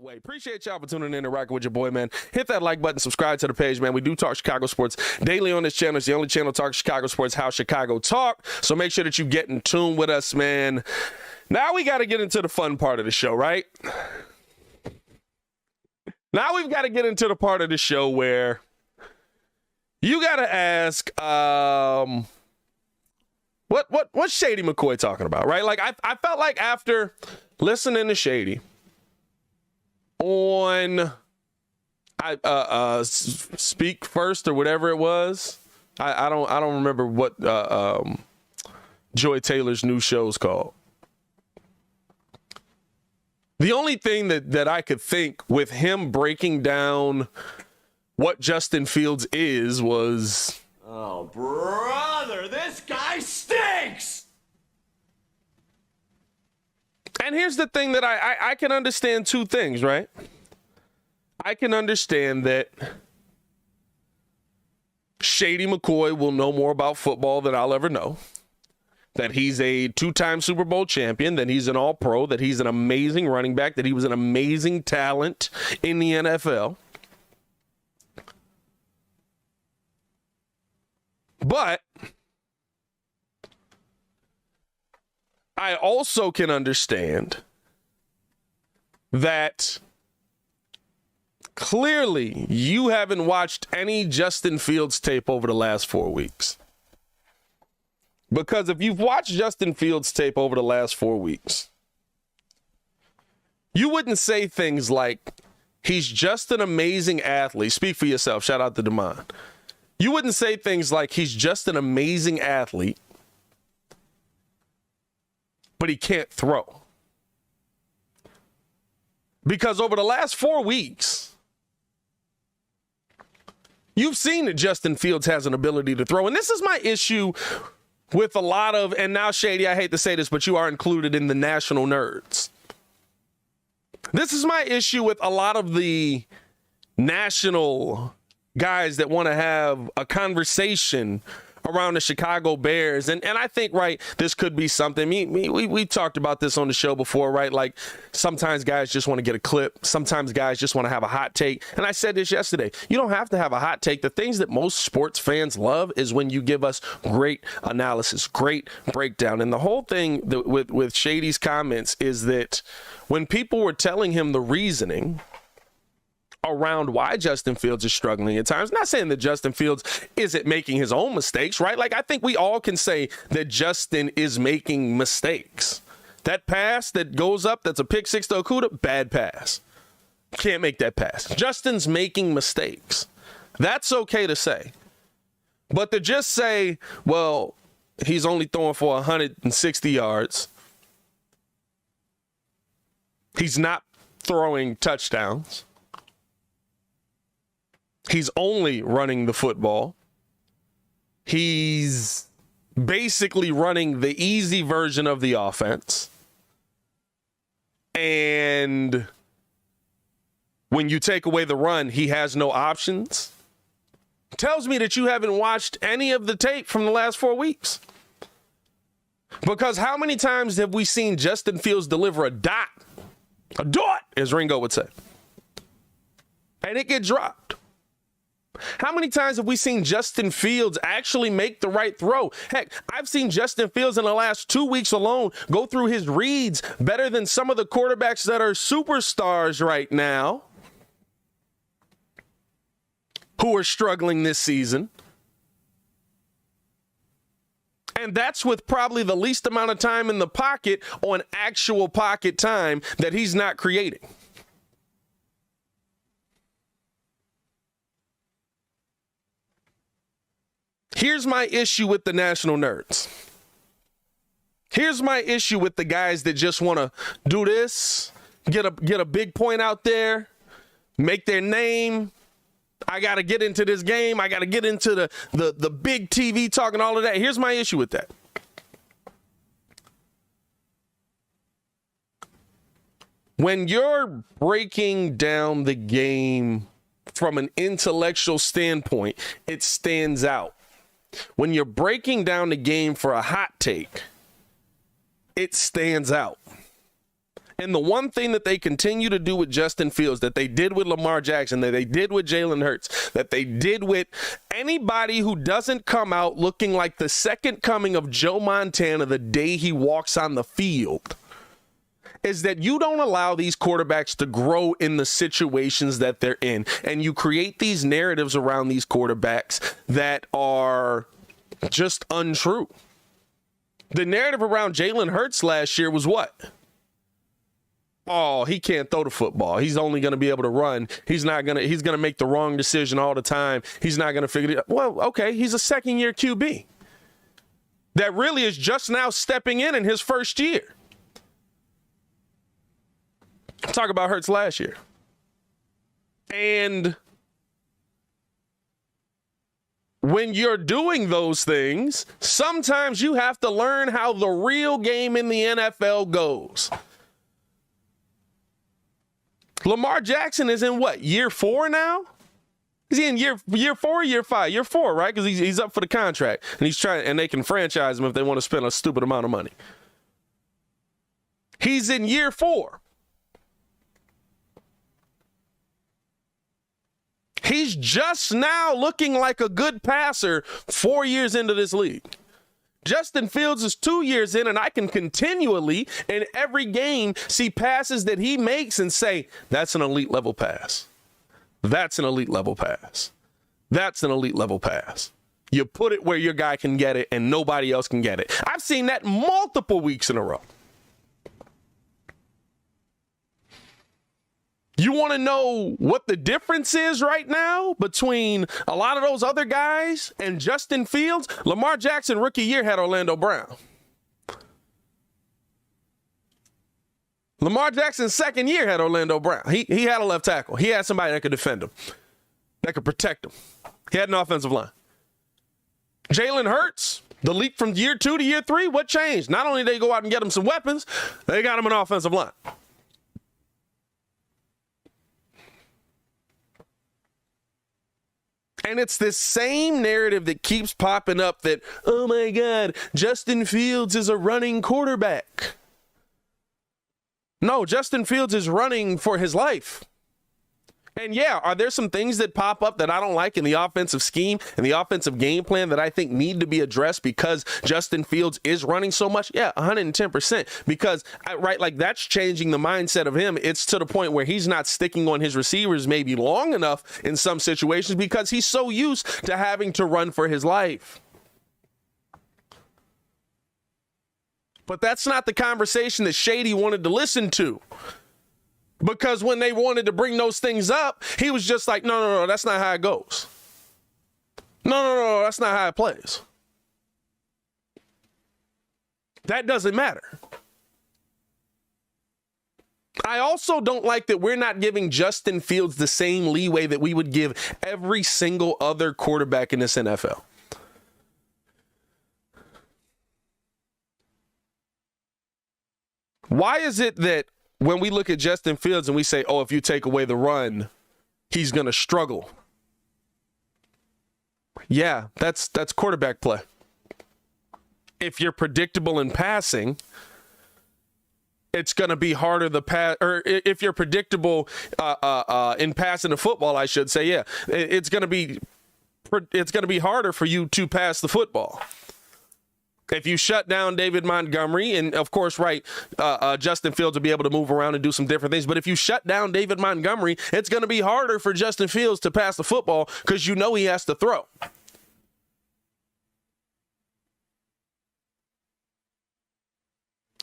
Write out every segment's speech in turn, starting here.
way. Appreciate y'all for tuning in and rocking with your boy, man. Hit that like button, subscribe to the page, man. We do talk Chicago sports daily on this channel. It's the only channel talking Chicago sports, how Chicago talk. So make sure that you get in tune with us, man. Now we got to get into the fun part of the show, right? Now we've got to get into the part of the show where you got to ask, what's Shady McCoy talking about, right? Like I felt like after listening to Shady on Speak First or whatever it was, I don't remember what Joy Taylor's new show's called. The only thing that I could think with him breaking down what Justin Fields was, oh, brother, this guy stinks! And here's the thing that I can understand two things, right? I can understand that Shady McCoy will know more about football than I'll ever know. That he's a two-time Super Bowl champion, that he's an all-pro, that he's an amazing running back, that he was an amazing talent in the NFL. But I also can understand that clearly you haven't watched any Justin Fields tape over the last 4 weeks. Because if you've watched Justin Fields tape over the last 4 weeks, you wouldn't say things like, he's just an amazing athlete. Speak for yourself. Shout out to Damon. You wouldn't say things like, he's just an amazing athlete, but he can't throw. Because over the last 4 weeks, you've seen that Justin Fields has an ability to throw. And this is my issue with a lot of, and now Shady, I hate to say this, but you are included in the national nerds. This is my issue with a lot of the national guys that want to have a conversation around the Chicago Bears. And I think, right, this could be something. We talked about this on the show before, right? Like sometimes guys just want to get a clip. Sometimes guys just want to have a hot take. And I said this yesterday. You don't have to have a hot take. The things that most sports fans love is when you give us great analysis, great breakdown. And the whole thing with Shady's comments is that when people were telling him the reasoning around why Justin Fields is struggling at times. Not saying that Justin Fields isn't making his own mistakes, right? Like, I think we all can say that Justin is making mistakes. That pass that goes up, that's a pick six to Okudah, bad pass. Can't make that pass. Justin's making mistakes. That's okay to say. But to just say, well, he's only throwing for 160 yards. He's not throwing touchdowns. He's only running the football. He's basically running the easy version of the offense. And when you take away the run, he has no options. Tells me that you haven't watched any of the tape from the last 4 weeks. Because how many times have we seen Justin Fields deliver a dot, as Ringo would say, and it get dropped? How many times have we seen Justin Fields actually make the right throw? Heck, I've seen Justin Fields in the last 2 weeks alone go through his reads better than some of the quarterbacks that are superstars right now who are struggling this season. And that's with probably the least amount of time in the pocket on actual pocket time that he's not creating. Here's my issue with the national nerds. Here's my issue with the guys that just want to do this, get a big point out there, make their name. I got to get into this game. I got to get into the big TV talk and all of that. Here's my issue with that. When you're breaking down the game from an intellectual standpoint, it stands out. When you're breaking down the game for a hot take, it stands out. And the one thing that they continue to do with Justin Fields, that they did with Lamar Jackson, that they did with Jalen Hurts, that they did with anybody who doesn't come out looking like the second coming of Joe Montana the day he walks on the field, is that you don't allow these quarterbacks to grow in the situations that they're in. And you create these narratives around these quarterbacks that are just untrue. The narrative around Jalen Hurts last year was what? Oh, he can't throw the football. He's only going to be able to run. He's going to make the wrong decision all the time. He's not going to figure it out. Well, okay, he's a second-year QB that really is just now stepping in his first year. Talk about Hurts last year. And when you're doing those things, sometimes you have to learn how the real game in the NFL goes. Lamar Jackson is in what, year 4 now? Is he in year 4 or year 5? Year 4, right? Because he's up for the contract, and he's trying, and they can franchise him if they want to spend a stupid amount of money. He's in year 4. He's just now looking like a good passer 4 years into this league. Justin Fields is 2 years in, and I can continually, in every game, see passes that he makes and say, that's an elite level pass. That's an elite level pass. That's an elite level pass. You put it where your guy can get it and nobody else can get it. I've seen that multiple weeks in a row. You want to know what the difference is right now between a lot of those other guys and Justin Fields? Lamar Jackson, rookie year, had Orlando Brown. Lamar Jackson's second year had Orlando Brown. He had a left tackle. He had somebody that could defend him, that could protect him. He had an offensive line. Jalen Hurts, the leap from year 2 to year 3, what changed? Not only did they go out and get him some weapons, they got him an offensive line. And it's this same narrative that keeps popping up that, oh my God, Justin Fields is a running quarterback. No, Justin Fields is running for his life. And yeah, are there some things that pop up that I don't like in the offensive scheme and the offensive game plan that I think need to be addressed because Justin Fields is running so much? Yeah, 110%. Because, right, like that's changing the mindset of him. It's to the point where he's not sticking on his receivers maybe long enough in some situations because he's so used to having to run for his life. But that's not the conversation that Shady wanted to listen to. Because when they wanted to bring those things up, he was just like, no, that's not how it goes. No, that's not how it plays. That doesn't matter. I also don't like that we're not giving Justin Fields the same leeway that we would give every single other quarterback in this NFL. Why is it that when we look at Justin Fields and we say, oh, if you take away the run, he's going to struggle? Yeah, that's quarterback play. If you're predictable in passing, it's going to be harder to pass. Or if you're predictable in passing the football, I should say, yeah, it's going to be harder for you to pass the football. If you shut down David Montgomery, and of course, right, Justin Fields will be able to move around and do some different things. But if you shut down David Montgomery, it's going to be harder for Justin Fields to pass the football because you know he has to throw.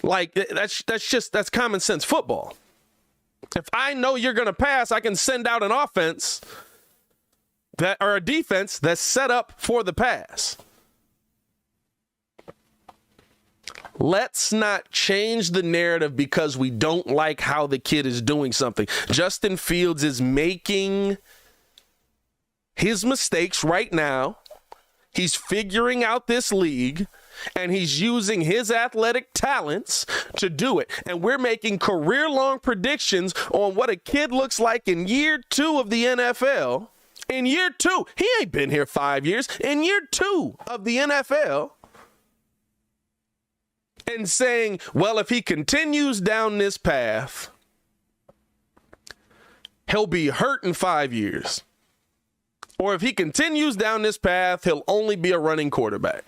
Like, that's common sense football. If I know you're going to pass, I can send out an offense or a defense that's set up for the pass. Let's not change the narrative because we don't like how the kid is doing something. Justin Fields is making his mistakes right now. He's figuring out this league, and he's using his athletic talents to do it. And we're making career-long predictions on what a kid looks like in year 2 of the NFL. In year 2, he ain't been here 5 years. In year 2 of the NFL, and saying, well, if he continues down this path, he'll be hurt in 5 years. Or if he continues down this path, he'll only be a running quarterback.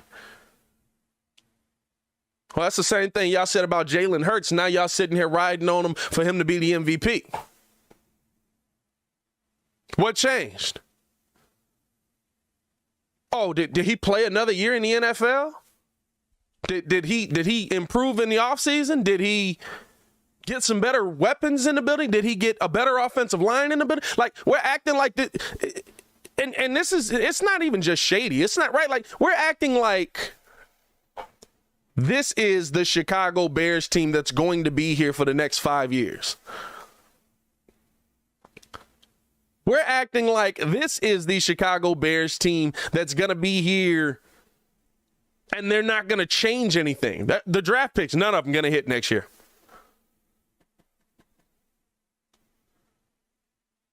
Well, that's the same thing y'all said about Jalen Hurts. Now y'all sitting here riding on him for him to be the MVP. What changed? Oh, did he play another year in the NFL? Did he improve in the offseason? Did he get some better weapons in the building? Did he get a better offensive line in the building? Like, we're acting like this, and this is, it's not even just Shady. It's not right. Like, we're acting like this is the Chicago Bears team that's going to be here for the next 5 years. We're acting like this is the Chicago Bears team that's going to be here and they're not going to change anything. The draft picks, none of them going to hit next year.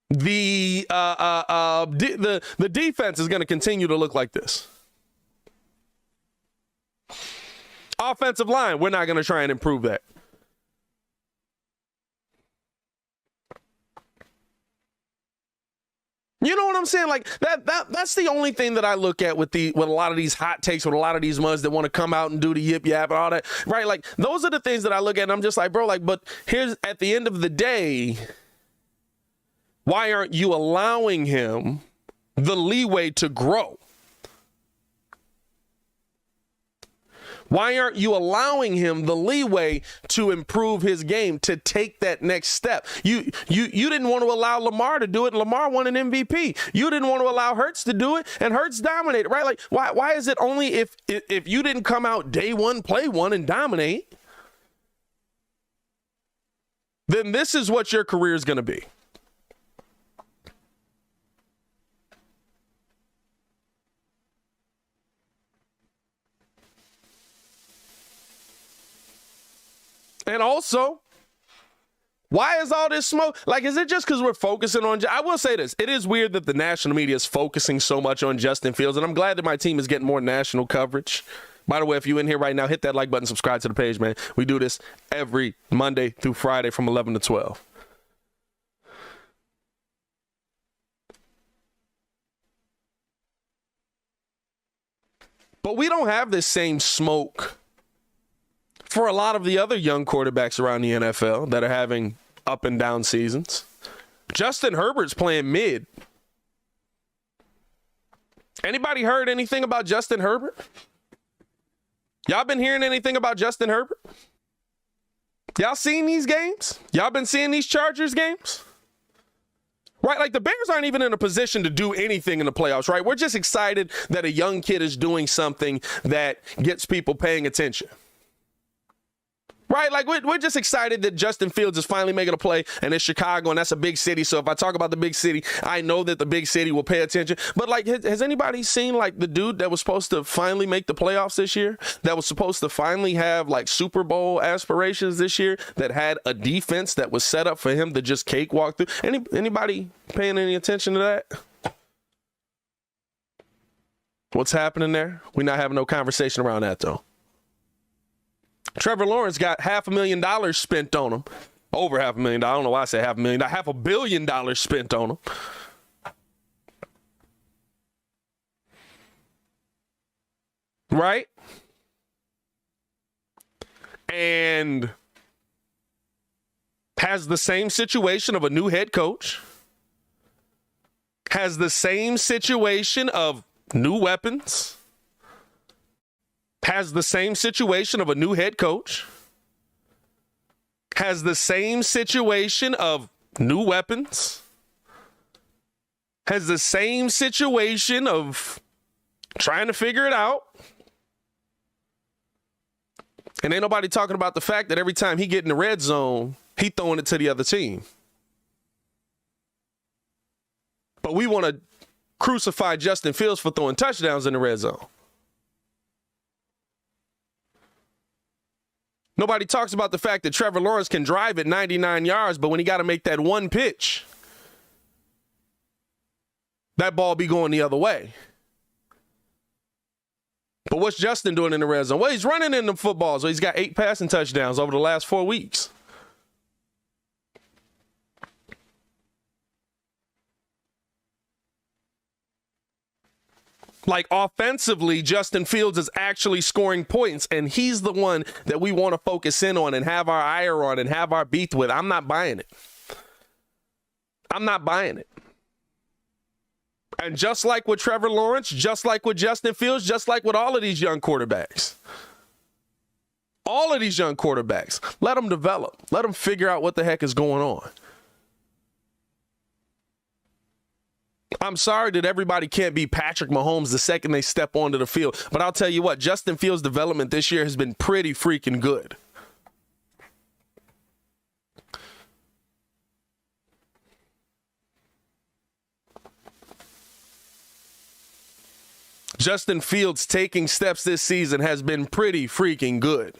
The defense is going to continue to look like this. Offensive line, we're not going to try and improve that. You know what I'm saying? Like that's the only thing that I look at with a lot of these hot takes, with a lot of these ones that want to come out and do the yip yap and all that, right? Like, those are the things that I look at and I'm just like, bro, like, but here's, at the end of the day, why aren't you allowing him the leeway to grow? Why aren't you allowing him the leeway to improve his game, to take that next step? You didn't want to allow Lamar to do it. Lamar won an MVP. You didn't want to allow Hurts to do it, and Hurts dominated, right? Like, why is it only if you didn't come out day one, play one, and dominate, then this is what your career is going to be? And also, why is all this smoke? Like, is it just because we're focusing on, I will say this, it is weird that the national media is focusing so much on Justin Fields, and I'm glad that my team is getting more national coverage. By the way, if you're in here right now, hit that like button, subscribe to the page, man. We do this every Monday through Friday from 11 to 12. But we don't have this same smoke for a lot of the other young quarterbacks around the NFL that are having up and down seasons. Justin Herbert's playing mid. Anybody heard anything about Justin Herbert? Y'all been hearing anything about Justin Herbert? Y'all seen these games? Y'all been seeing these Chargers games? Right, like, the Bears aren't even in a position to do anything in the playoffs, right? We're just excited that a young kid is doing something that gets people paying attention. Right, like, we're just excited that Justin Fields is finally making a play, and it's Chicago, and that's a big city. So if I talk about the big city, I know that the big city will pay attention. But, like, has anybody seen, like, the dude that was supposed to finally make the playoffs this year, that was supposed to finally have, like, Super Bowl aspirations this year, that had a defense that was set up for him to just cakewalk through? Anybody paying any attention to that? What's happening there? We're not having no conversation around that, though. Trevor Lawrence got $500,000 spent on him. Over $500,000. I don't know why I say $500,000. $500 million spent on him. Right? And has the same situation of a new head coach. Has the same situation of new weapons. Has the same situation of a new head coach. Has the same situation of new weapons. Has the same situation of trying to figure it out. And ain't nobody talking about the fact that every time he get in the red zone, he throwing it to the other team. But we want to crucify Justin Fields for throwing touchdowns in the red zone. Nobody talks about the fact that Trevor Lawrence can drive it 99 yards, but when he got to make that one pitch, that ball be going the other way. But what's Justin doing in the red zone? Well, he's running in the footballs. So he's got 8 passing touchdowns over the last 4 weeks. Like, offensively, Justin Fields is actually scoring points, and he's the one that we want to focus in on and have our ire on and have our beef with. I'm not buying it. I'm not buying it. And just like with Trevor Lawrence, just like with Justin Fields, just like with all of these young quarterbacks, let them develop. Let them figure out what the heck is going on. I'm sorry that everybody can't be Patrick Mahomes the second they step onto the field. But I'll tell you what, Justin Fields' development this year has been pretty freaking good. Justin Fields taking steps this season has been pretty freaking good.